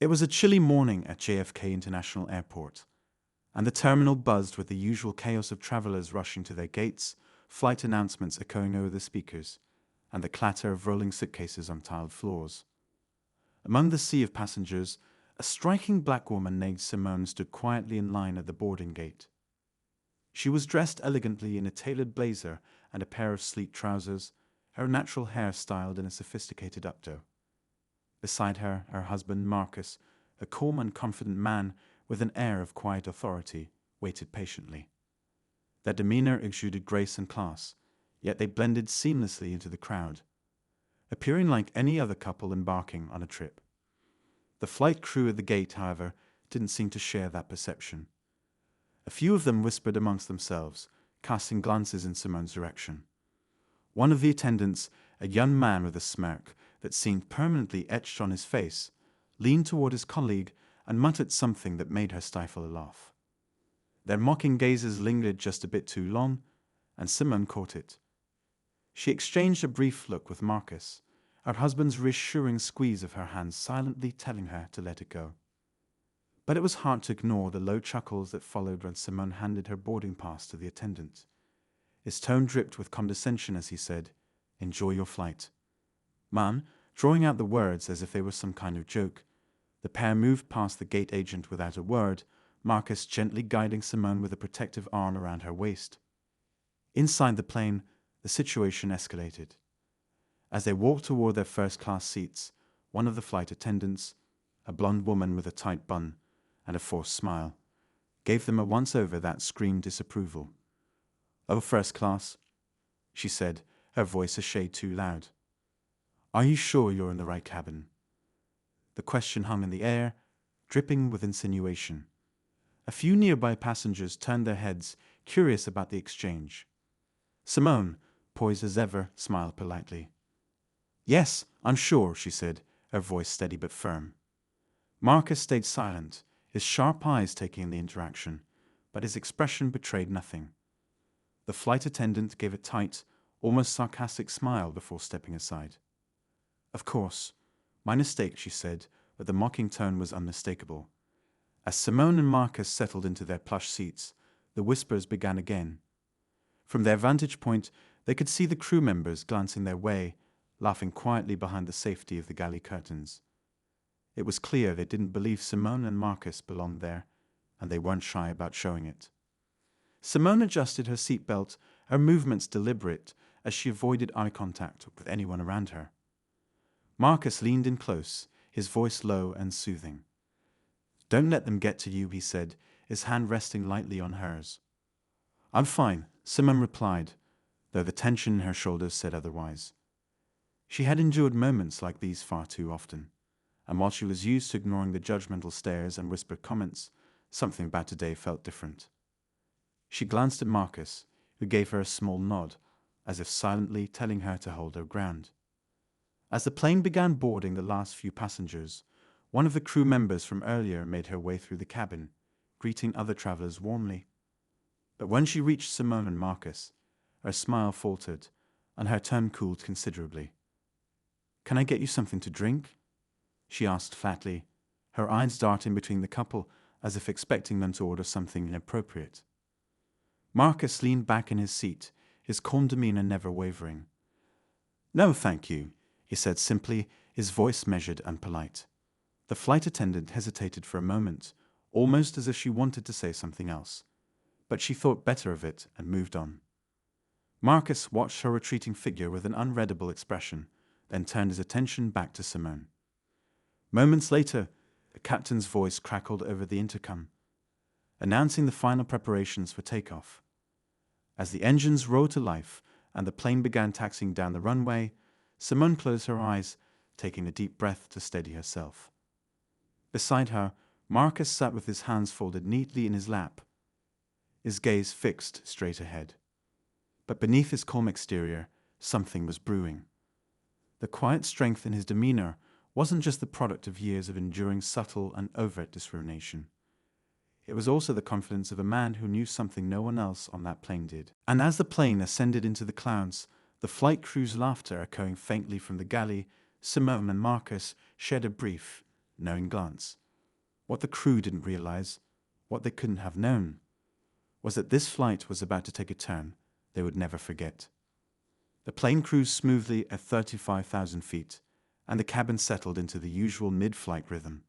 It was a chilly morning at JFK International Airport, and the terminal buzzed with the usual chaos of travelers rushing to their gates, flight announcements echoing over the speakers, and the clatter of rolling suitcases on tiled floors. Among the sea of passengers, a striking black woman named Simone stood quietly in line at the boarding gate. She was dressed elegantly in a tailored blazer and a pair of sleek trousers, her natural hair styled in a sophisticated updo. Beside her, her husband Marcus, a calm and confident man with an air of quiet authority, waited patiently. Their demeanor exuded grace and class, yet they blended seamlessly into the crowd, appearing like any other couple embarking on a trip. The flight crew at the gate, however, didn't seem to share that perception. A few of them whispered amongst themselves, casting glances in Simone's direction. One of the attendants, a young man with a smirk that seemed permanently etched on his face, leaned toward his colleague and muttered something that made her stifle a laugh. Their mocking gazes lingered just a bit too long, and Simone caught it. She exchanged a brief look with Marcus, her husband's reassuring squeeze of her hand silently telling her to let it go. But it was hard to ignore the low chuckles that followed when Simone handed her boarding pass to the attendant. His tone dripped with condescension as he said, "Enjoy your flight." "Ma'am," drawing out the words as if they were some kind of joke. The pair moved past the gate agent without a word, Marcus gently guiding Simone with a protective arm around her waist. Inside the plane, the situation escalated. As they walked toward their first-class seats, one of the flight attendants, a blonde woman with a tight bun and a forced smile, gave them a once-over that screamed disapproval. "Oh, first class," she said, her voice a shade too loud. "Are you sure you're in the right cabin?" The question hung in the air, dripping with insinuation. A few nearby passengers turned their heads, curious about the exchange. Simone, poised as ever, smiled politely. "Yes, I'm sure," she said, her voice steady but firm. Marcus stayed silent, his sharp eyes taking in the interaction, but his expression betrayed nothing. The flight attendant gave a tight, almost sarcastic smile before stepping aside. "Of course, my mistake," she said, but the mocking tone was unmistakable. As Simone and Marcus settled into their plush seats, the whispers began again. From their vantage point, they could see the crew members glancing their way, laughing quietly behind the safety of the galley curtains. It was clear they didn't believe Simone and Marcus belonged there, and they weren't shy about showing it. Simone adjusted her seatbelt, her movements deliberate, as she avoided eye contact with anyone around her. Marcus leaned in close, his voice low and soothing. "Don't let them get to you," he said, his hand resting lightly on hers. "I'm fine," Simone replied, though the tension in her shoulders said otherwise. She had endured moments like these far too often, and while she was used to ignoring the judgmental stares and whispered comments, something about today felt different. She glanced at Marcus, who gave her a small nod, as if silently telling her to hold her ground. As the plane began boarding the last few passengers, one of the crew members from earlier made her way through the cabin, greeting other travelers warmly. But when she reached Simone and Marcus, her smile faltered, and her tone cooled considerably. "Can I get you something to drink?" she asked flatly, her eyes darting between the couple as if expecting them to order something inappropriate. Marcus leaned back in his seat, his calm demeanor never wavering. "No, thank you," he said simply, his voice measured and polite. The flight attendant hesitated for a moment, almost as if she wanted to say something else, but she thought better of it and moved on. Marcus watched her retreating figure with an unreadable expression, then turned his attention back to Simone. Moments later, the captain's voice crackled over the intercom, announcing the final preparations for takeoff. As the engines roared to life and the plane began taxiing down the runway, Simone closed her eyes, taking a deep breath to steady herself. Beside her, Marcus sat with his hands folded neatly in his lap, his gaze fixed straight ahead. But beneath his calm exterior, something was brewing. The quiet strength in his demeanor wasn't just the product of years of enduring subtle and overt discrimination. It was also the confidence of a man who knew something no one else on that plane did. And as the plane ascended into the clouds, the flight crew's laughter echoing faintly from the galley, Simone and Marcus shared a brief, knowing glance. What the crew didn't realize, what they couldn't have known, was that this flight was about to take a turn they would never forget. The plane cruised smoothly at 35,000 feet, and the cabin settled into the usual mid-flight rhythm.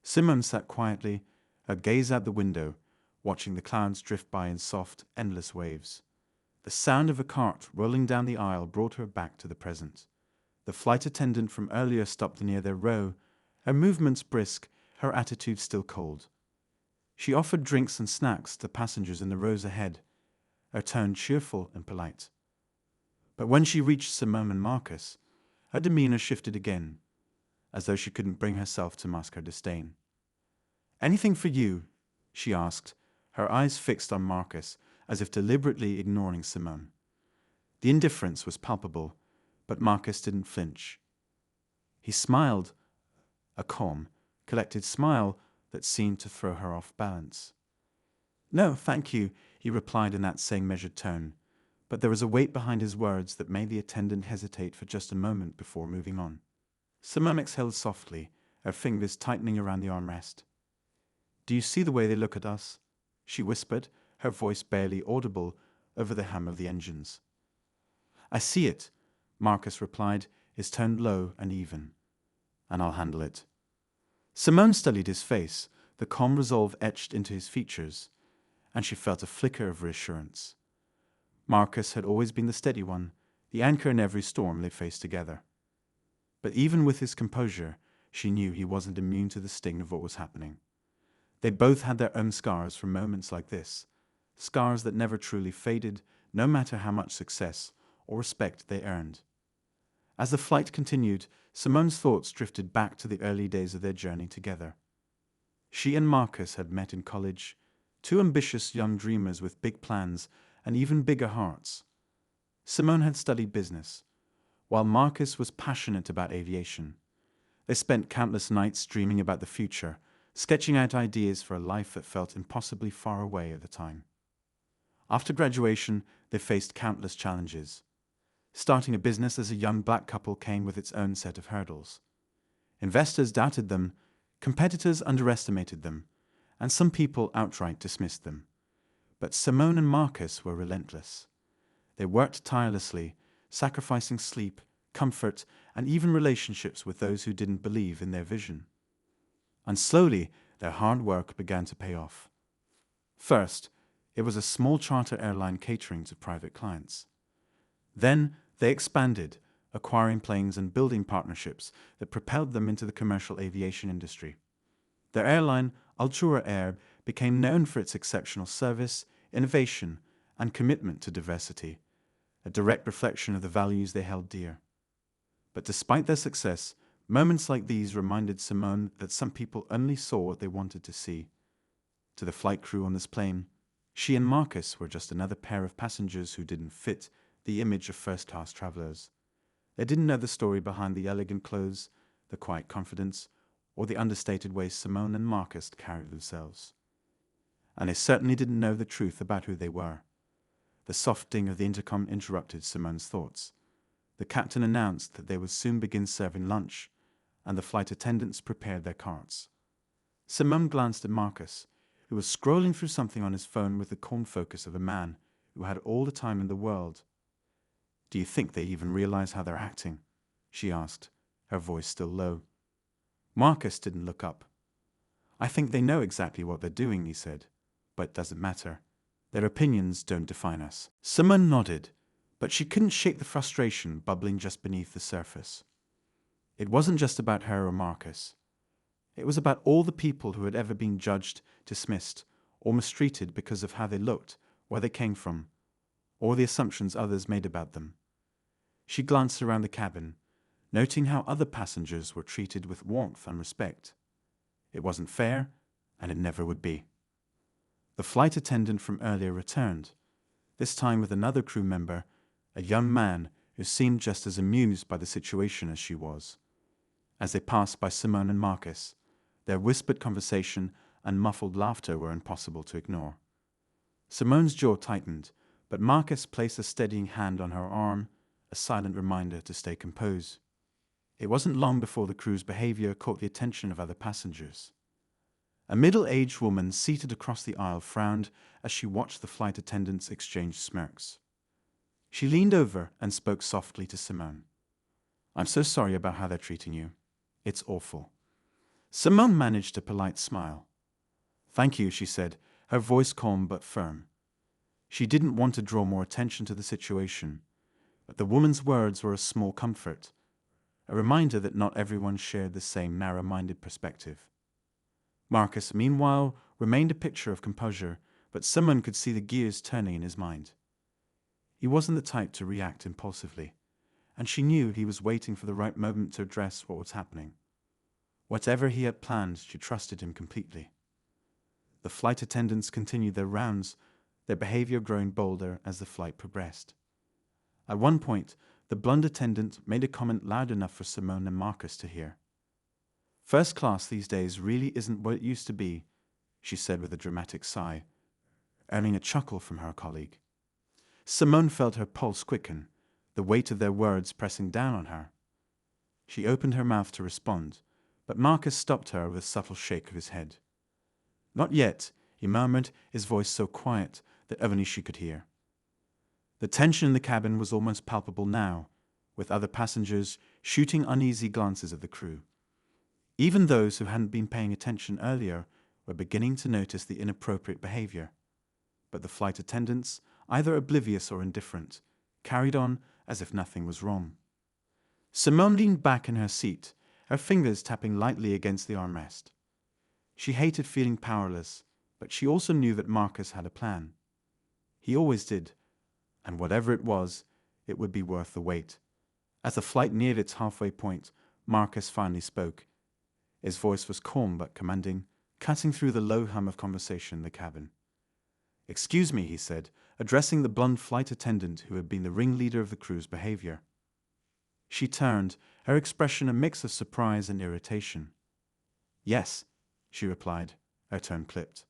Simone sat quietly, her gaze out the window, watching the clouds drift by in soft, endless waves. The sound of a cart rolling down the aisle brought her back to the present. The flight attendant from earlier stopped near their row, her movements brisk, her attitude still cold. She offered drinks and snacks to passengers in the rows ahead, her tone cheerful and polite. But when she reached Simone and Marcus, her demeanor shifted again, as though she couldn't bring herself to mask her disdain. "Anything for you?" she asked, her eyes fixed on Marcus, as if deliberately ignoring Simone. The indifference was palpable, but Marcus didn't flinch. He smiled, a calm, collected smile that seemed to throw her off balance. "No, thank you," he replied in that same measured tone, but there was a weight behind his words that made the attendant hesitate for just a moment before moving on. Simone exhaled softly, her fingers tightening around the armrest. "Do you see the way they look at us?" she whispered, her voice barely audible over the hum of the engines. "I see it," Marcus replied, his tone low and even. "And I'll handle it." Simone studied his face, the calm resolve etched into his features, and she felt a flicker of reassurance. Marcus had always been the steady one, the anchor in every storm they faced together. But even with his composure, she knew he wasn't immune to the sting of what was happening. They both had their own scars from moments like this, scars that never truly faded, no matter how much success or respect they earned. As the flight continued, Simone's thoughts drifted back to the early days of their journey together. She and Marcus had met in college, two ambitious young dreamers with big plans and even bigger hearts. Simone had studied business, while Marcus was passionate about aviation. They spent countless nights dreaming about the future, sketching out ideas for a life that felt impossibly far away at the time. After graduation, they faced countless challenges. Starting a business as a young black couple came with its own set of hurdles. Investors doubted them, competitors underestimated them, and some people outright dismissed them. But Simone and Marcus were relentless. They worked tirelessly, sacrificing sleep, comfort, and even relationships with those who didn't believe in their vision. And slowly, their hard work began to pay off. First, it was a small charter airline catering to private clients. Then, they expanded, acquiring planes and building partnerships that propelled them into the commercial aviation industry. Their airline, Altura Air, became known for its exceptional service, innovation, and commitment to diversity, a direct reflection of the values they held dear. But despite their success, moments like these reminded Simone that some people only saw what they wanted to see. To the flight crew on this plane, she and Marcus were just another pair of passengers who didn't fit the image of first-class travelers. They didn't know the story behind the elegant clothes, the quiet confidence, or the understated ways Simone and Marcus carried themselves. And they certainly didn't know the truth about who they were. The soft ding of the intercom interrupted Simone's thoughts. The captain announced that they would soon begin serving lunch, and the flight attendants prepared their carts. Simone glanced at Marcus, who was scrolling through something on his phone with the calm focus of a man who had all the time in the world. "Do you think they even realize how they're acting?" she asked, her voice still low. Marcus didn't look up. "I think they know exactly what they're doing," he said, "but it doesn't matter. Their opinions don't define us." Simone nodded, but she couldn't shake the frustration bubbling just beneath the surface. It wasn't just about her or Marcus. It was about all the people who had ever been judged, dismissed, or mistreated because of how they looked, where they came from, or the assumptions others made about them. She glanced around the cabin, noting how other passengers were treated with warmth and respect. It wasn't fair, and it never would be. The flight attendant from earlier returned, this time with another crew member, a young man who seemed just as amused by the situation as she was. As they passed by Simone and Marcus, their whispered conversation and muffled laughter were impossible to ignore. Simone's jaw tightened, but Marcus placed a steadying hand on her arm, a silent reminder to stay composed. It wasn't long before the crew's behavior caught the attention of other passengers. A middle-aged woman seated across the aisle frowned as she watched the flight attendants exchange smirks. She leaned over and spoke softly to Simone. "I'm so sorry about how they're treating you. It's awful." Simone managed a polite smile. "Thank you," she said, her voice calm but firm. She didn't want to draw more attention to the situation, but the woman's words were a small comfort, a reminder that not everyone shared the same narrow-minded perspective. Marcus, meanwhile, remained a picture of composure, but Simone could see the gears turning in his mind. He wasn't the type to react impulsively, and she knew he was waiting for the right moment to address what was happening. Whatever he had planned, she trusted him completely. The flight attendants continued their rounds, their behavior growing bolder as the flight progressed. At one point, the blonde attendant made a comment loud enough for Simone and Marcus to hear. "First class these days really isn't what it used to be," she said with a dramatic sigh, earning a chuckle from her colleague. Simone felt her pulse quicken, the weight of their words pressing down on her. She opened her mouth to respond, but Marcus stopped her with a subtle shake of his head. "Not yet," he murmured, his voice so quiet that only she could hear. The tension in the cabin was almost palpable now, with other passengers shooting uneasy glances at the crew. Even those who hadn't been paying attention earlier were beginning to notice the inappropriate behavior. But the flight attendants, either oblivious or indifferent, carried on as if nothing was wrong. Simone leaned back in her seat, her fingers tapping lightly against the armrest. She hated feeling powerless, but she also knew that Marcus had a plan. He always did, and whatever it was, it would be worth the wait. As the flight neared its halfway point, Marcus finally spoke. His voice was calm but commanding, cutting through the low hum of conversation in the cabin. "Excuse me," he said, addressing the blonde flight attendant who had been the ringleader of the crew's behavior. She turned, her expression a mix of surprise and irritation. "Yes," she replied, her tone clipped.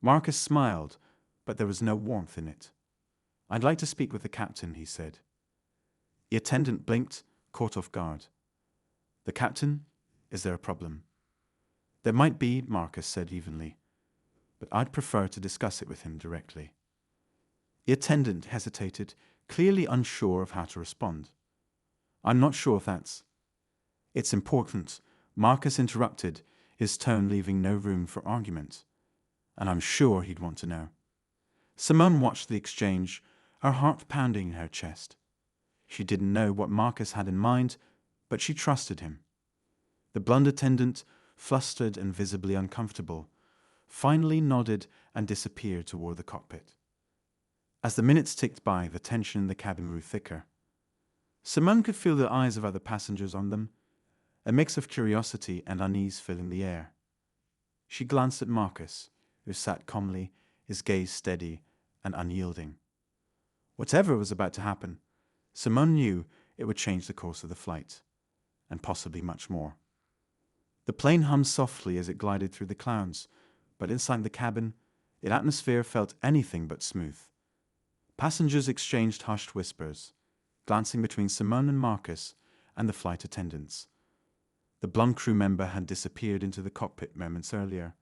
Marcus smiled, but there was no warmth in it. "I'd like to speak with the captain," he said. The attendant blinked, caught off guard. "The captain? Is there a problem?" "There might be," Marcus said evenly, "but I'd prefer to discuss it with him directly." The attendant hesitated, clearly unsure of how to respond. "I'm not sure if that's—" "It's important," Marcus interrupted, his tone leaving no room for argument. "And I'm sure he'd want to know." Simone watched the exchange, her heart pounding in her chest. She didn't know what Marcus had in mind, but she trusted him. The blonde attendant, flustered and visibly uncomfortable, finally nodded and disappeared toward the cockpit. As the minutes ticked by, the tension in the cabin grew thicker. Simone could feel the eyes of other passengers on them, a mix of curiosity and unease filling the air. She glanced at Marcus, who sat calmly, his gaze steady and unyielding. Whatever was about to happen, Simone knew it would change the course of the flight, and possibly much more. The plane hummed softly as it glided through the clouds, but inside the cabin, the atmosphere felt anything but smooth. Passengers exchanged hushed whispers, glancing between Simone and Marcus and the flight attendants. The blonde crew member had disappeared into the cockpit moments earlier,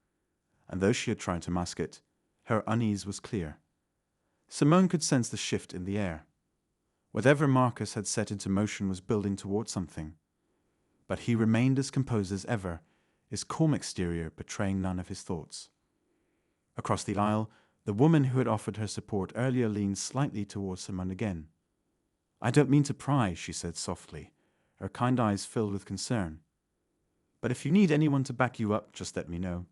and though she had tried to mask it, her unease was clear. Simone could sense the shift in the air. Whatever Marcus had set into motion was building towards something. But he remained as composed as ever, his calm exterior betraying none of his thoughts. Across the aisle, the woman who had offered her support earlier leaned slightly towards Simone again. "I don't mean to pry," she said softly, her kind eyes filled with concern. "But if you need anyone to back you up, just let me know.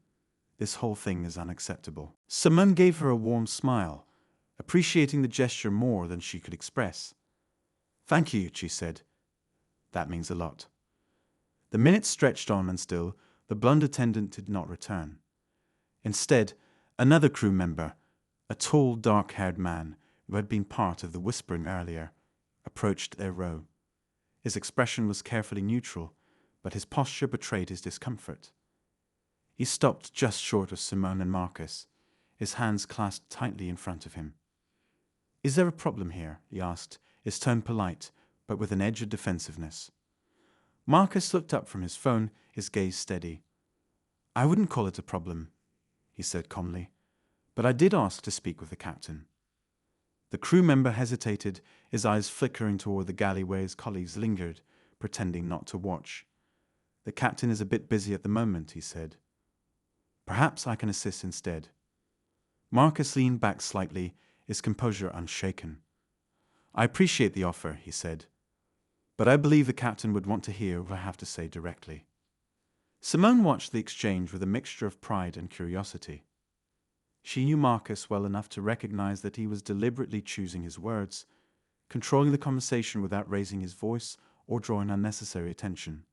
This whole thing is unacceptable." Simone gave her a warm smile, appreciating the gesture more than she could express. "Thank you," she said. "That means a lot." The minutes stretched on, and still the blonde attendant did not return. Instead, another crew member, a tall, dark-haired man who had been part of the whispering earlier, approached their row. His expression was carefully neutral, but his posture betrayed his discomfort. He stopped just short of Simone and Marcus, his hands clasped tightly in front of him. "Is there a problem here?" he asked, his tone polite, but with an edge of defensiveness. Marcus looked up from his phone, his gaze steady. "I wouldn't call it a problem," he said calmly, "but I did ask to speak with the captain." The crew member hesitated, his eyes flickering toward the galley where his colleagues lingered, pretending not to watch. "The captain is a bit busy at the moment," he said. "Perhaps I can assist instead." Marcus leaned back slightly, his composure unshaken. "I appreciate the offer," he said, "but I believe the captain would want to hear what I have to say directly." Simone watched the exchange with a mixture of pride and curiosity. She knew Marcus well enough to recognize that he was deliberately choosing his words, controlling the conversation without raising his voice or drawing unnecessary attention.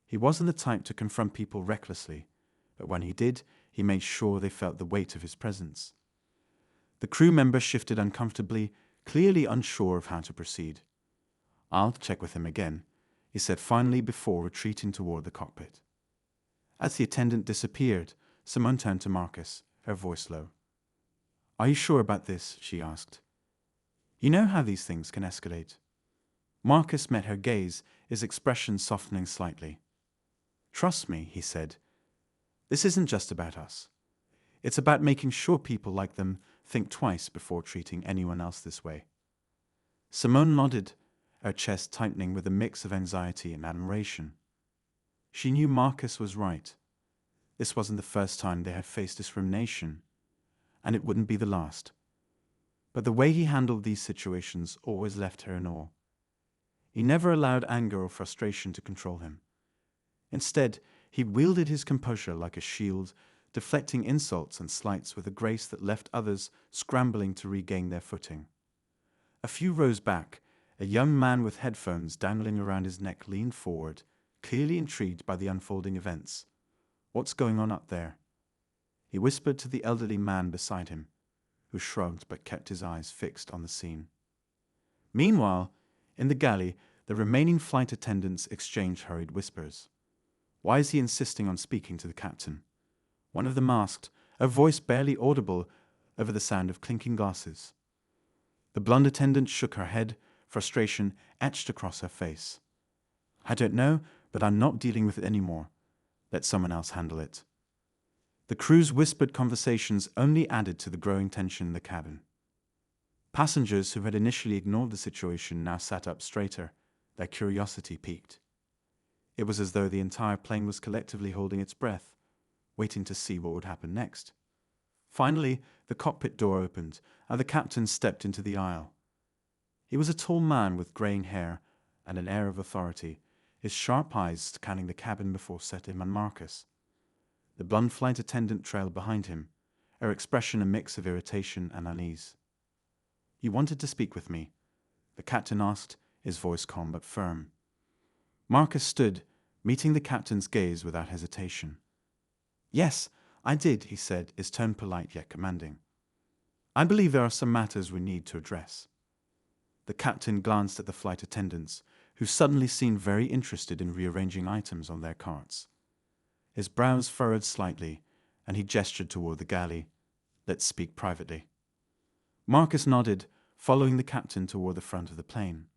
He wasn't the type to confront people recklessly, but when he did, he made sure they felt the weight of his presence. The crew member shifted uncomfortably, clearly unsure of how to proceed. "I'll check with him again," he said finally before retreating toward the cockpit. As the attendant disappeared, Simone turned to Marcus, her voice low. "Are you sure about this?" she asked. "You know how these things can escalate." Marcus met her gaze, his expression softening slightly. "Trust me," he said. "This isn't just about us. It's about making sure people like them think twice before treating anyone else this way." Simone nodded, her chest tightening with a mix of anxiety and admiration. She knew Marcus was right. This wasn't the first time they had faced discrimination, and it wouldn't be the last. But the way he handled these situations always left her in awe. He never allowed anger or frustration to control him. Instead, he wielded his composure like a shield, deflecting insults and slights with a grace that left others scrambling to regain their footing. A few rows back, a young man with headphones dangling around his neck leaned forward, clearly intrigued by the unfolding events. "What's going on up there?" He whispered to the elderly man beside him, who shrugged but kept his eyes fixed on the scene. Meanwhile, in the galley, the remaining flight attendants exchanged hurried whispers. "Why is he insisting on speaking to the captain?" One of them asked, her voice barely audible over the sound of clinking glasses. The blonde attendant shook her head, frustration etched across her face. "I don't know, but I'm not dealing with it anymore. Let someone else handle it." The crew's whispered conversations only added to the growing tension in the cabin. Passengers who had initially ignored the situation now sat up straighter, their curiosity piqued. It was as though the entire plane was collectively holding its breath, waiting to see what would happen next. Finally, the cockpit door opened, and the captain stepped into the aisle. He was a tall man with graying hair and an air of authority, his sharp eyes scanning the cabin before settling on Marcus. The blonde flight attendant trailed behind him, her expression a mix of irritation and unease. "You wanted to speak with me?" the captain asked, his voice calm but firm. Marcus stood, meeting the captain's gaze without hesitation. "Yes, I did," he said, his tone polite yet commanding. "I believe there are some matters we need to address." The captain glanced at the flight attendants, who suddenly seemed very interested in rearranging items on their carts. His brows furrowed slightly, and he gestured toward the galley. "Let's speak privately." Marcus nodded, following the captain toward the front of the plane.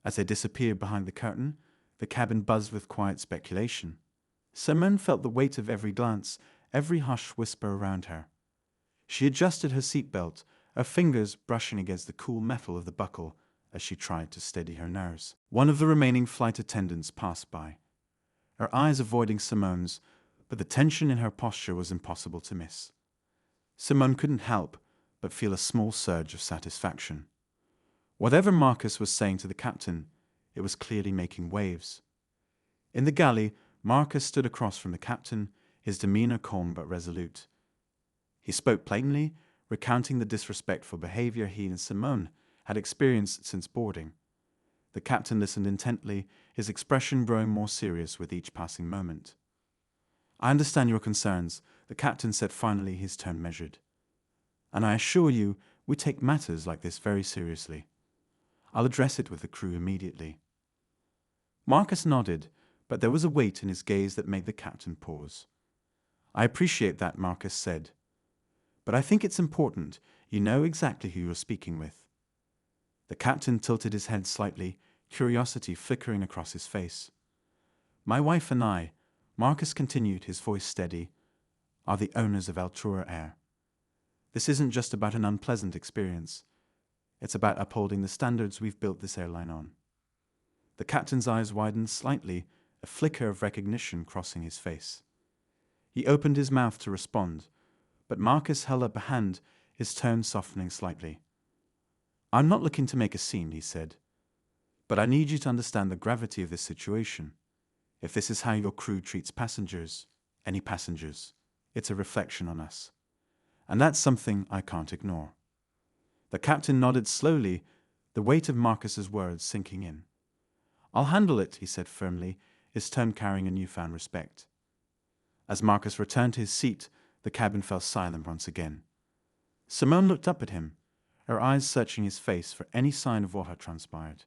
As they disappeared behind the curtain, the cabin buzzed with quiet speculation. Simone felt the weight of every glance, every hushed whisper around her. She adjusted her seatbelt, her fingers brushing against the cool metal of the buckle as she tried to steady her nerves. One of the remaining flight attendants passed by, her eyes avoiding Simone's, but the tension in her posture was impossible to miss. Simone couldn't help but feel a small surge of satisfaction. Whatever Marcus was saying to the captain, it was clearly making waves. In the galley, Marcus stood across from the captain, his demeanor calm but resolute. He spoke plainly, recounting the disrespectful behavior he and Simone had experienced since boarding. The captain listened intently, his expression growing more serious with each passing moment. "I understand your concerns," the captain said finally, his tone measured. "And I assure you, we take matters like this very seriously. I'll address it with the crew immediately." Marcus nodded, but there was a weight in his gaze that made the captain pause. "I appreciate that," Marcus said. "But I think it's important you know exactly who you're speaking with." The captain tilted his head slightly, curiosity flickering across his face. My wife and I, Marcus continued, his voice steady, are the owners of Altura Air. This isn't just about an unpleasant experience. It's about upholding the standards we've built this airline on. The captain's eyes widened slightly, a flicker of recognition crossing his face. He opened his mouth to respond, but Marcus held up a hand, his tone softening slightly. I'm not looking to make a scene, he said, but I need you to understand the gravity of this situation. If this is how your crew treats passengers, any passengers, it's a reflection on us. And that's something I can't ignore. The captain nodded slowly, the weight of Marcus's words sinking in. I'll handle it, he said firmly, his tone carrying a newfound respect. As Marcus returned to his seat, the cabin fell silent once again. Simone looked up at him, her eyes searching his face for any sign of what had transpired.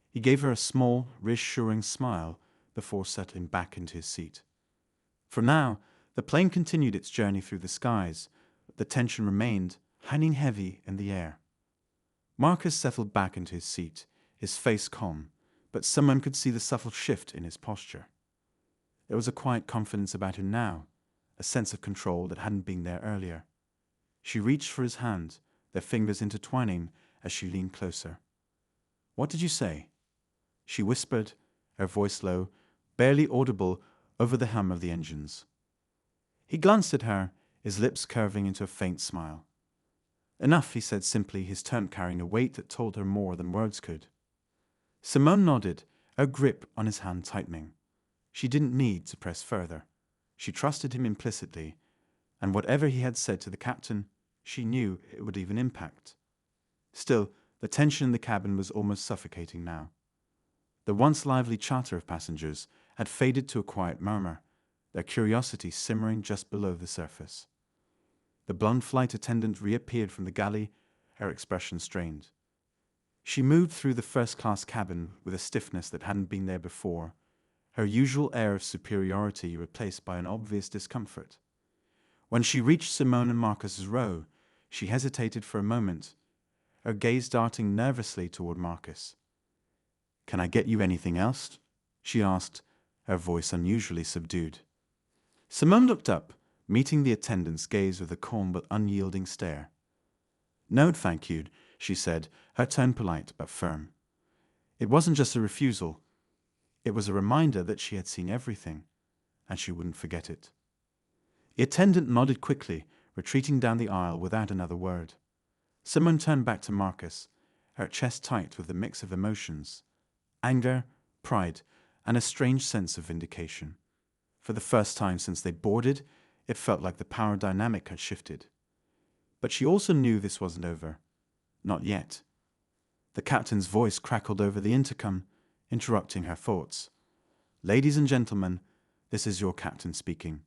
He gave her a small, reassuring smile before settling back into his seat. For now, the plane continued its journey through the skies, but the tension remained, hanging heavy in the air. Marcus settled back into his seat, his face calm, but someone could see the subtle shift in his posture. There was a quiet confidence about him now, a sense of control that hadn't been there earlier. She reached for his hand, their fingers intertwining as she leaned closer. What did you say? She whispered, her voice low, barely audible over the hum of the engines. He glanced at her, his lips curving into a faint smile. Enough, he said simply, his tone carrying a weight that told her more than words could. Simone nodded, her grip on his hand tightening. She didn't need to press further. She trusted him implicitly, and whatever he had said to the captain, she knew it would leave an impact. Still, the tension in the cabin was almost suffocating now. The once lively chatter of passengers had faded to a quiet murmur, their curiosity simmering just below the surface. The blonde flight attendant reappeared from the galley, her expression strained. She moved through the first-class cabin with a stiffness that hadn't been there before, her usual air of superiority replaced by an obvious discomfort. When she reached Simone and Marcus's row, she hesitated for a moment, her gaze darting nervously toward Marcus. "Can I get you anything else?" she asked, her voice unusually subdued. Simone looked up, meeting the attendant's gaze with a calm but unyielding stare. "No, thank you," she said, her tone polite but firm. It wasn't just a refusal. It was a reminder that she had seen everything, and she wouldn't forget it. The attendant nodded quickly, retreating down the aisle without another word. Simone turned back to Marcus, her chest tight with a mix of emotions, anger, pride, and a strange sense of vindication. For the first time since they'd boarded, it felt like the power dynamic had shifted. But she also knew this wasn't over. Not yet. The captain's voice crackled over the intercom, interrupting her thoughts. "Ladies and gentlemen, this is your captain speaking.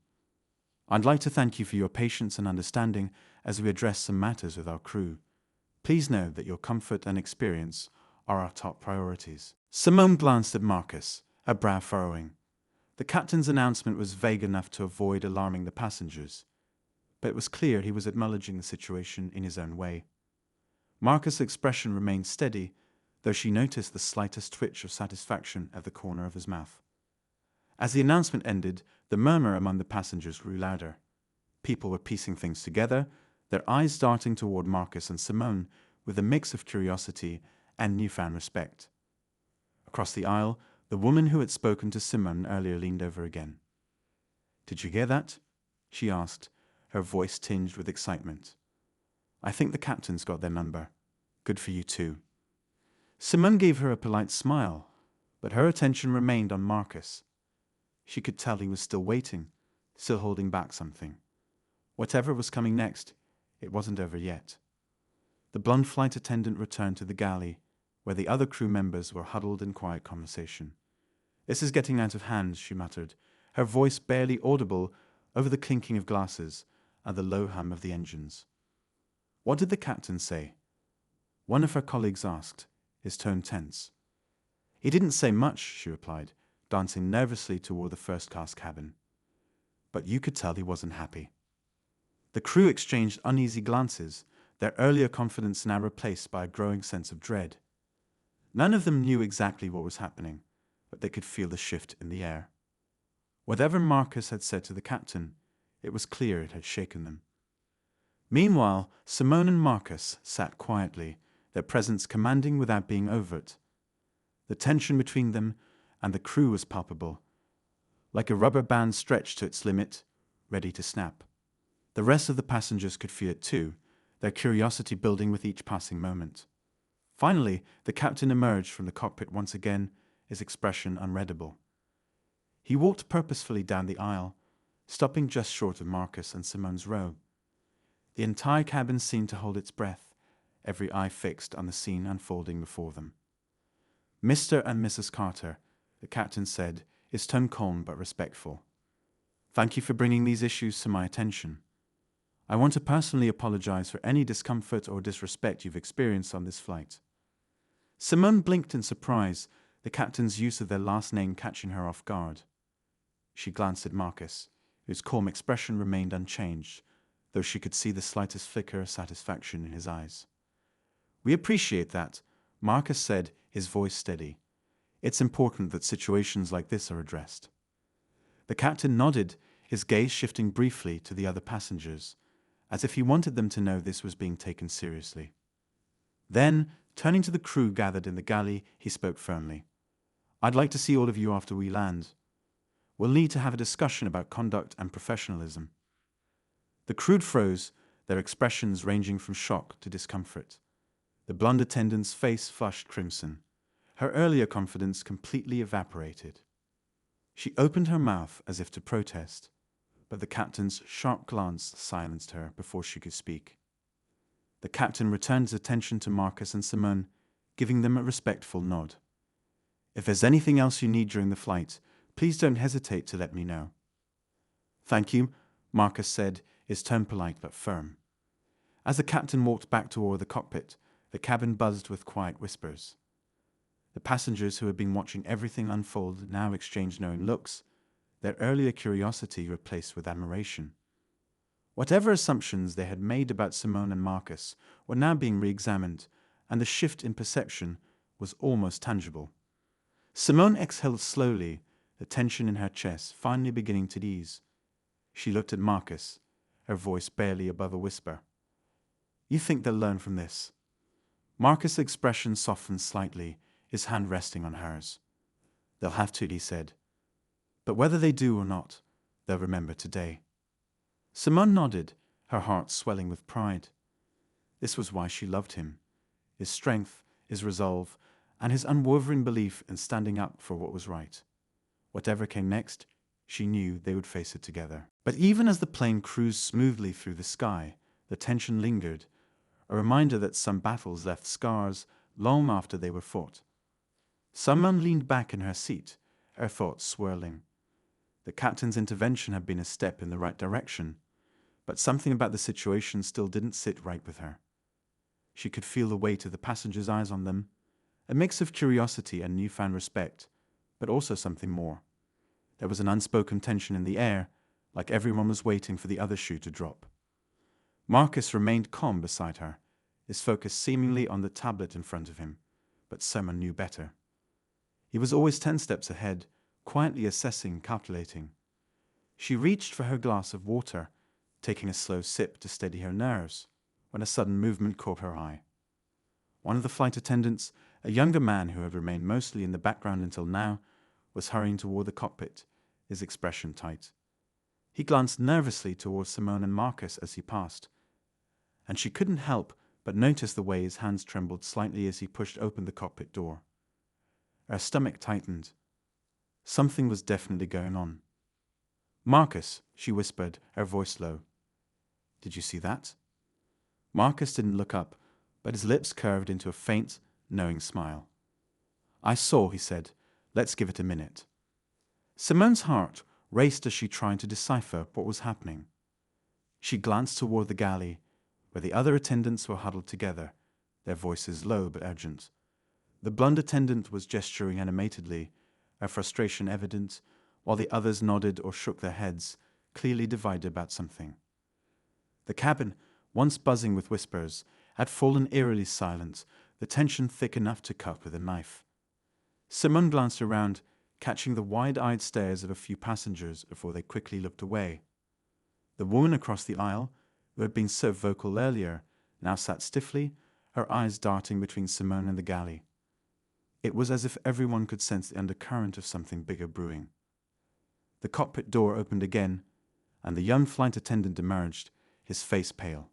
I'd like to thank you for your patience and understanding as we address some matters with our crew. Please know that your comfort and experience are our top priorities." Simone glanced at Marcus, her brow furrowing. The captain's announcement was vague enough to avoid alarming the passengers, but it was clear he was acknowledging the situation in his own way. Marcus' expression remained steady, though she noticed the slightest twitch of satisfaction at the corner of his mouth. As the announcement ended, the murmur among the passengers grew louder. People were piecing things together, their eyes darting toward Marcus and Simone with a mix of curiosity and newfound respect. Across the aisle, the woman who had spoken to Simone earlier leaned over again. "Did you hear that?" she asked, her voice tinged with excitement. "I think the captain's got their number. Good for you too." Simone gave her a polite smile, but her attention remained on Marcus. She could tell he was still waiting, still holding back something. Whatever was coming next, it wasn't over yet. The blonde flight attendant returned to the galley, where the other crew members were huddled in quiet conversation. "This is getting out of hand," she muttered, her voice barely audible over the clinking of glasses and the low hum of the engines. "What did the captain say?" one of her colleagues asked, his tone tense. "He didn't say much," she replied, dancing nervously toward the first-class cabin. But you could tell he wasn't happy. The crew exchanged uneasy glances, their earlier confidence now replaced by a growing sense of dread. None of them knew exactly what was happening, but they could feel the shift in the air. Whatever Marcus had said to the captain, it was clear it had shaken them. Meanwhile, Simone and Marcus sat quietly, their presence commanding without being overt. The tension between them and the crew was palpable, like a rubber band stretched to its limit, ready to snap. The rest of the passengers could feel it too, their curiosity building with each passing moment. Finally, the captain emerged from the cockpit once again, his expression unreadable. He walked purposefully down the aisle, stopping just short of Marcus and Simone's row. The entire cabin seemed to hold its breath, every eye fixed on the scene unfolding before them. "Mr. and Mrs. Carter," the captain said, his tone calm but respectful. "Thank you for bringing these issues to my attention. I want to personally apologize for any discomfort or disrespect you've experienced on this flight." Simone blinked in surprise, the captain's use of their last name catching her off guard. She glanced at Marcus, whose calm expression remained unchanged, though she could see the slightest flicker of satisfaction in his eyes. "We appreciate that," Marcus said, his voice steady. "It's important that situations like this are addressed." The captain nodded, his gaze shifting briefly to the other passengers, as if he wanted them to know this was being taken seriously. Then, turning to the crew gathered in the galley, he spoke firmly. "I'd like to see all of you after we land. We'll need to have a discussion about conduct and professionalism." The crew froze, their expressions ranging from shock to discomfort. The blonde attendant's face flushed crimson. Her earlier confidence completely evaporated. She opened her mouth as if to protest, but the captain's sharp glance silenced her before she could speak. The captain returned his attention to Marcus and Simone, giving them a respectful nod. "If there's anything else you need during the flight, please don't hesitate to let me know." "Thank you," Marcus said, his tone polite but firm. As the captain walked back toward the cockpit, the cabin buzzed with quiet whispers. The passengers who had been watching everything unfold now exchanged knowing looks, their earlier curiosity replaced with admiration. Whatever assumptions they had made about Simone and Marcus were now being re-examined, and the shift in perception was almost tangible. Simone exhaled slowly, the tension in her chest finally beginning to ease. She looked at Marcus, her voice barely above a whisper. "You think they'll learn from this?" Marcus' expression softened slightly, his hand resting on hers. "They'll have to," he said. "But whether they do or not, they'll remember today." Simone nodded, her heart swelling with pride. This was why she loved him. His strength, his resolve, and his unwavering belief in standing up for what was right. Whatever came next, she knew they would face it together. But even as the plane cruised smoothly through the sky, the tension lingered, a reminder that some battles left scars long after they were fought. Simone leaned back in her seat, her thoughts swirling. The captain's intervention had been a step in the right direction, but something about the situation still didn't sit right with her. She could feel the weight of the passengers' eyes on them, a mix of curiosity and newfound respect, but also something more. There was an unspoken tension in the air, like everyone was waiting for the other shoe to drop. Marcus remained calm beside her, his focus seemingly on the tablet in front of him, but Simone knew better. He was always 10 steps ahead, quietly assessing, calculating. She reached for her glass of water, taking a slow sip to steady her nerves, when a sudden movement caught her eye. One of the flight attendants, a younger man who had remained mostly in the background until now, was hurrying toward the cockpit, his expression tight. He glanced nervously towards Simone and Marcus as he passed, and she couldn't help but notice the way his hands trembled slightly as he pushed open the cockpit door. Her stomach tightened. Something was definitely going on. "Marcus," she whispered, her voice low. "Did you see that?" Marcus didn't look up, but his lips curved into a faint, knowing smile. "I saw," he said. "Let's give it a minute." Simone's heart raced as she tried to decipher what was happening. She glanced toward the galley, where the other attendants were huddled together, their voices low but urgent. The blonde attendant was gesturing animatedly, her frustration evident, while the others nodded or shook their heads, clearly divided about something. The cabin, once buzzing with whispers, had fallen eerily silent, the tension thick enough to cut with a knife. Simone glanced around, catching the wide-eyed stares of a few passengers before they quickly looked away. The woman across the aisle, who had been so vocal earlier, now sat stiffly, her eyes darting between Simone and the galley. It was as if everyone could sense the undercurrent of something bigger brewing. The cockpit door opened again, and the young flight attendant emerged, his face pale.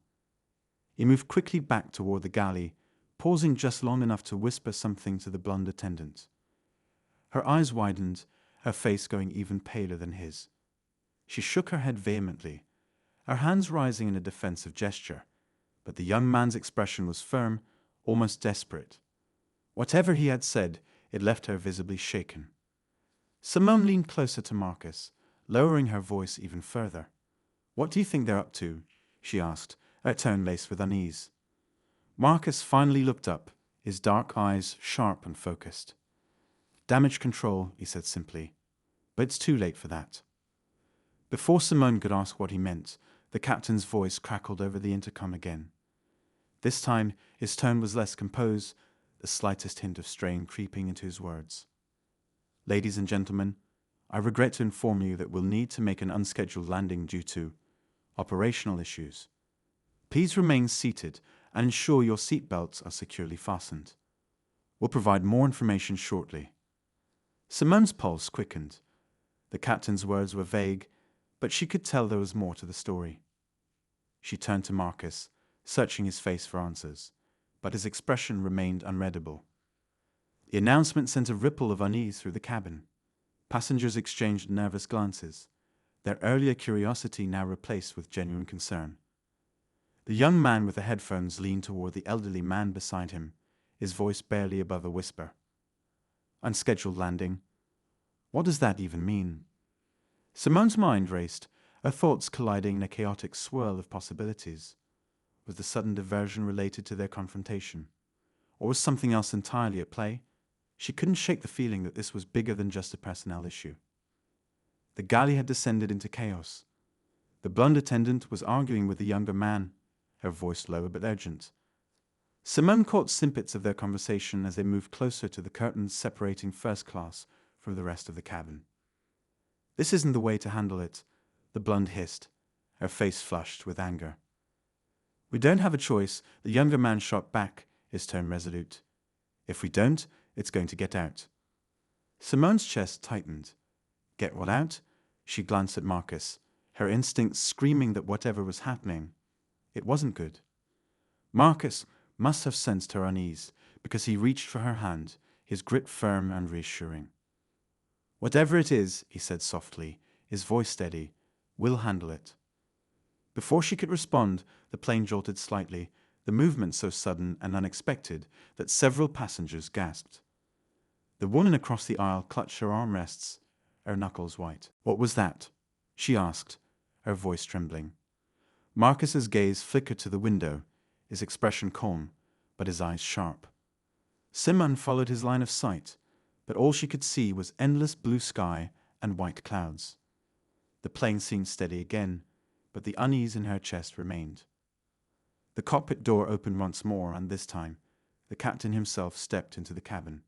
He moved quickly back toward the galley, pausing just long enough to whisper something to the blonde attendant. Her eyes widened, her face going even paler than his. She shook her head vehemently, her hands rising in a defensive gesture, but the young man's expression was firm, almost desperate. Whatever he had said, it left her visibly shaken. Simone leaned closer to Marcus, lowering her voice even further. "What do you think they're up to?" she asked, her tone laced with unease. Marcus finally looked up, his dark eyes sharp and focused. "Damage control," he said simply. "But it's too late for that." Before Simone could ask what he meant, the captain's voice crackled over the intercom again. This time, his tone was less composed, the slightest hint of strain creeping into his words. "Ladies and gentlemen, I regret to inform you that we'll need to make an unscheduled landing due to operational issues. Please remain seated and ensure your seat belts are securely fastened. We'll provide more information shortly." Simone's pulse quickened. The captain's words were vague, but she could tell there was more to the story. She turned to Marcus, searching his face for answers, but his expression remained unreadable. The announcement sent a ripple of unease through the cabin. Passengers exchanged nervous glances, their earlier curiosity now replaced with genuine concern. The young man with the headphones leaned toward the elderly man beside him, his voice barely above a whisper. "Unscheduled landing? What does that even mean?" Simone's mind raced, her thoughts colliding in a chaotic swirl of possibilities. Was the sudden diversion related to their confrontation? Or was something else entirely at play? She couldn't shake the feeling that this was bigger than just a personnel issue. The galley had descended into chaos. The blonde attendant was arguing with the younger man, her voice low but urgent. Simone caught snippets of their conversation as they moved closer to the curtains separating first class from the rest of the cabin. "This isn't the way to handle it," the blonde hissed, her face flushed with anger. "We don't have a choice," the younger man shot back, his tone resolute. "If we don't, it's going to get out." Simone's chest tightened. Get what out? She glanced at Marcus, her instincts screaming that whatever was happening, it wasn't good. Marcus must have sensed her unease, because he reached for her hand, his grip firm and reassuring. "Whatever it is," he said softly, his voice steady, "we'll handle it." Before she could respond, the plane jolted slightly, the movement so sudden and unexpected that several passengers gasped. The woman across the aisle clutched her armrests, her knuckles white. "What was that?" she asked, her voice trembling. Marcus's gaze flickered to the window, his expression calm, but his eyes sharp. Simone followed his line of sight, but all she could see was endless blue sky and white clouds. The plane seemed steady again, but the unease in her chest remained. The cockpit door opened once more, and this time, the captain himself stepped into the cabin.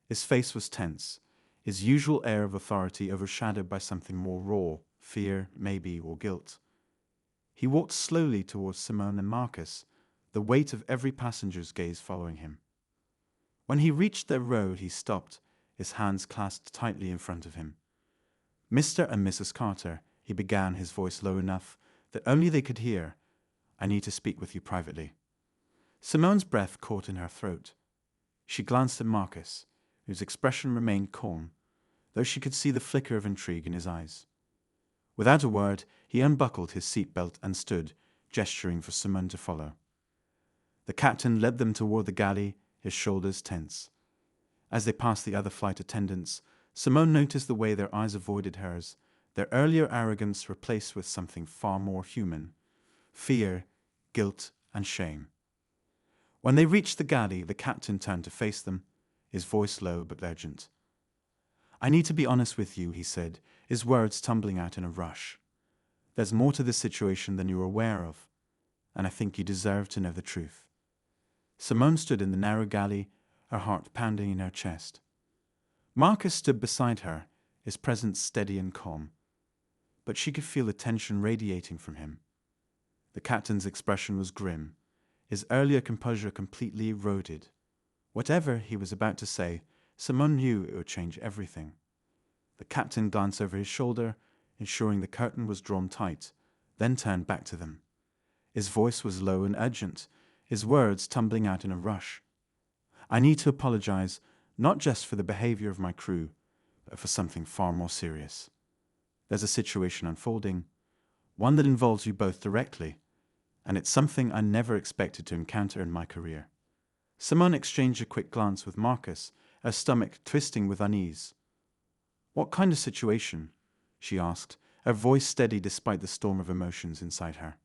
His face was tense, his usual air of authority overshadowed by something more raw, fear, maybe, or guilt. He walked slowly towards Simone and Marcus, the weight of every passenger's gaze following him. When he reached their row, he stopped, his hands clasped tightly in front of him. "Mr. and Mrs. Carter," he began, his voice low enough that only they could hear, "I need to speak with you privately." Simone's breath caught in her throat. She glanced at Marcus, whose expression remained calm, though she could see the flicker of intrigue in his eyes. Without a word, he unbuckled his seatbelt and stood, gesturing for Simone to follow. The captain led them toward the galley, his shoulders tense. As they passed the other flight attendants, Simone noticed the way their eyes avoided hers, their earlier arrogance replaced with something far more human: fear, guilt, and shame. When they reached the galley, the captain turned to face them, his voice low but urgent. "I need to be honest with you," he said, his words tumbling out in a rush. "There's more to this situation than you're aware of, and I think you deserve to know the truth." Simone stood in the narrow galley, her heart pounding in her chest. Marcus stood beside her, his presence steady and calm, but she could feel the tension radiating from him. The captain's expression was grim, his earlier composure completely eroded. Whatever he was about to say, Simone knew it would change everything. The captain glanced over his shoulder, ensuring the curtain was drawn tight, then turned back to them. His voice was low and urgent, his words tumbling out in a rush. I need to apologize, not just for the behavior of my crew, but for something far more serious. There's a situation unfolding, one that involves you both directly, and it's something I never expected to encounter in my career. Simone exchanged a quick glance with Marcus, her stomach twisting with unease. What kind of situation? She asked, her voice steady despite the storm of emotions inside her.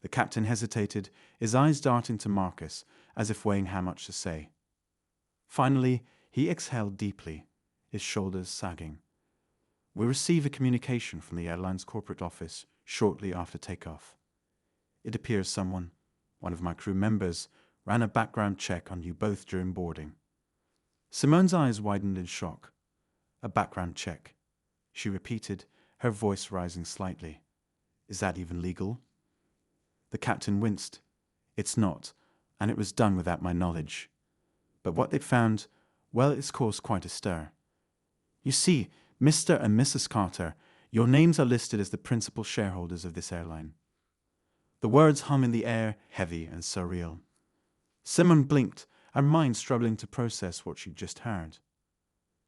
The captain hesitated, his eyes darting to Marcus, as if weighing how much to say. Finally, he exhaled deeply, his shoulders sagging. We receive a communication from the airline's corporate office shortly after takeoff. It appears someone, one of my crew members, ran a background check on you both during boarding. Simone's eyes widened in shock. A background check, she repeated, her voice rising slightly. Is that even legal? The captain winced. It's not, and it was done without my knowledge. But what they found, well, it's caused quite a stir. You see, Mr. and Mrs. Carter, your names are listed as the principal shareholders of this airline. The words hum in the air, heavy and surreal. Simone blinked, her mind struggling to process what she'd just heard.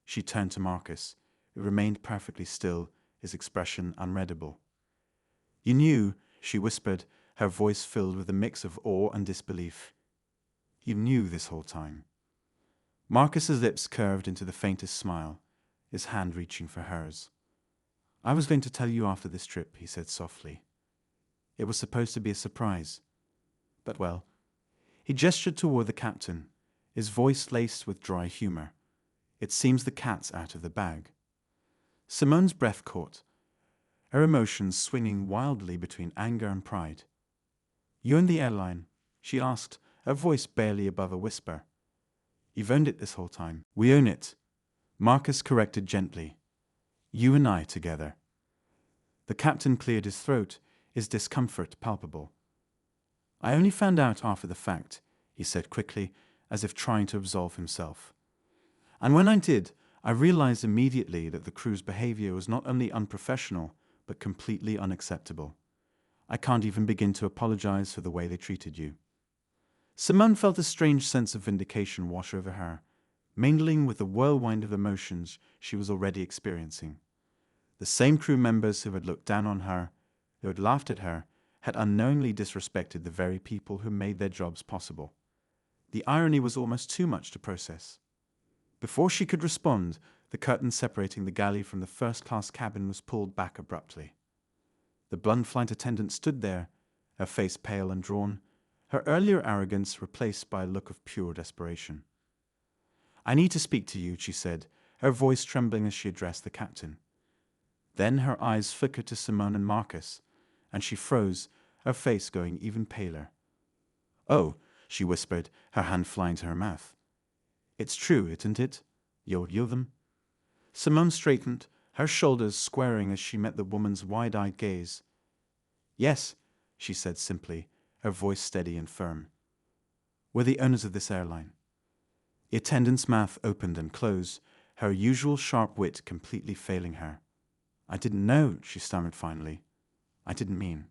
She turned to Marcus, who remained perfectly still, his expression unreadable. You knew, she whispered, her voice filled with a mix of awe and disbelief. You knew this whole time. Marcus's lips curved into the faintest smile, his hand reaching for hers. I was going to tell you after this trip, he said softly. It was supposed to be a surprise. But well, he gestured toward the captain, his voice laced with dry humor. It seems the cat's out of the bag. Simone's breath caught, her emotions swinging wildly between anger and pride. You own the airline? She asked, her voice barely above a whisper. You've owned it this whole time. We own it, Marcus corrected gently. You and I together. The captain cleared his throat, his discomfort palpable. I only found out after the fact, he said quickly, as if trying to absolve himself. And when I did, I realized immediately that the crew's behavior was not only unprofessional, but completely unacceptable. I can't even begin to apologize for the way they treated you. Simone felt a strange sense of vindication wash over her, mingling with the whirlwind of emotions she was already experiencing. The same crew members who had looked down on her, who had laughed at her, had unknowingly disrespected the very people who made their jobs possible. The irony was almost too much to process. Before she could respond, the curtain separating the galley from the first-class cabin was pulled back abruptly. The blonde flight attendant stood there, her face pale and drawn, her earlier arrogance replaced by a look of pure desperation. I need to speak to you, she said, her voice trembling as she addressed the captain. Then her eyes flickered to Simone and Marcus, and she froze, her face going even paler. Oh, she whispered, her hand flying to her mouth. It's true, isn't it? You'll yield them? Simone straightened, her shoulders squaring as she met the woman's wide-eyed gaze. Yes, she said simply, her voice steady and firm. We're the owners of this airline. The attendant's mouth opened and closed, her usual sharp wit completely failing her. I didn't know, she stammered finally. I didn't mean.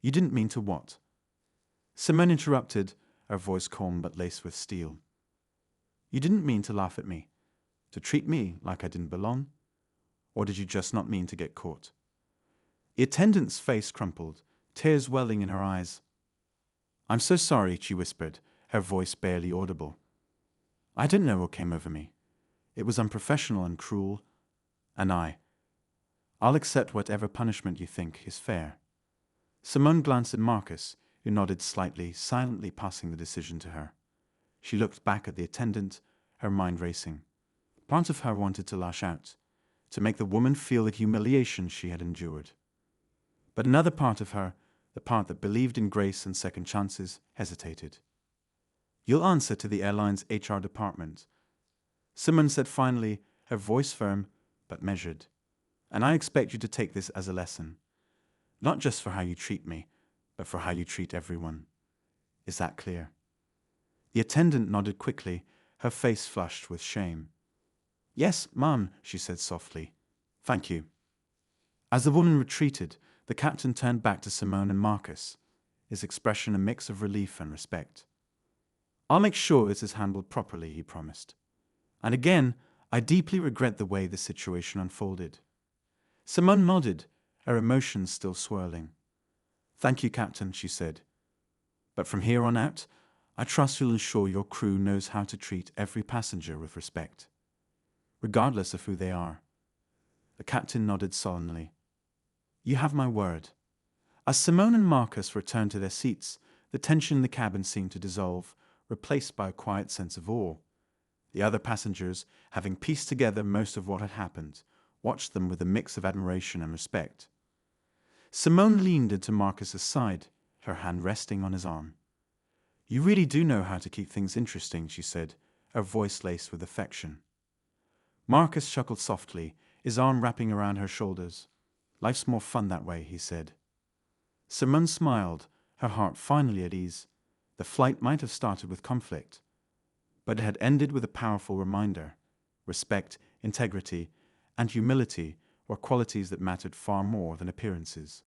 You didn't mean to what? Simone interrupted, her voice calm but laced with steel. You didn't mean to laugh at me, to treat me like I didn't belong? Or did you just not mean to get caught? The attendant's face crumpled, tears welling in her eyes. I'm so sorry, she whispered, her voice barely audible. I don't know what came over me. It was unprofessional and cruel, and I'll accept whatever punishment you think is fair. Simone glanced at Marcus, who nodded slightly, silently passing the decision to her. She looked back at the attendant, her mind racing. Part of her wanted to lash out, to make the woman feel the humiliation she had endured. But another part of her, the part that believed in grace and second chances, hesitated. You'll answer to the airline's HR department. Simone said finally, her voice firm but measured. "And I expect you to take this as a lesson. Not just for how you treat me, but for how you treat everyone. Is that clear?" The attendant nodded quickly, her face flushed with shame. "Yes, ma'am," she said softly. "Thank you." As the woman retreated, the captain turned back to Simone and Marcus, his expression a mix of relief and respect. "I'll make sure this is handled properly," he promised. "And again, I deeply regret the way the situation unfolded." Simone nodded, her emotions still swirling. "Thank you, Captain," she said. "But from here on out, I trust you'll ensure your crew knows how to treat every passenger with respect, regardless of who they are." The captain nodded solemnly. "You have my word." As Simone and Marcus returned to their seats, the tension in the cabin seemed to dissolve, replaced by a quiet sense of awe. The other passengers, having pieced together most of what had happened, watched them with a mix of admiration and respect. Simone leaned into Marcus's side, her hand resting on his arm. "You really do know how to keep things interesting," she said, her voice laced with affection. Marcus chuckled softly, his arm wrapping around her shoulders. "Life's more fun that way," he said. Simone smiled, her heart finally at ease. The flight might have started with conflict, but it had ended with a powerful reminder. Respect, integrity, and humility were qualities that mattered far more than appearances.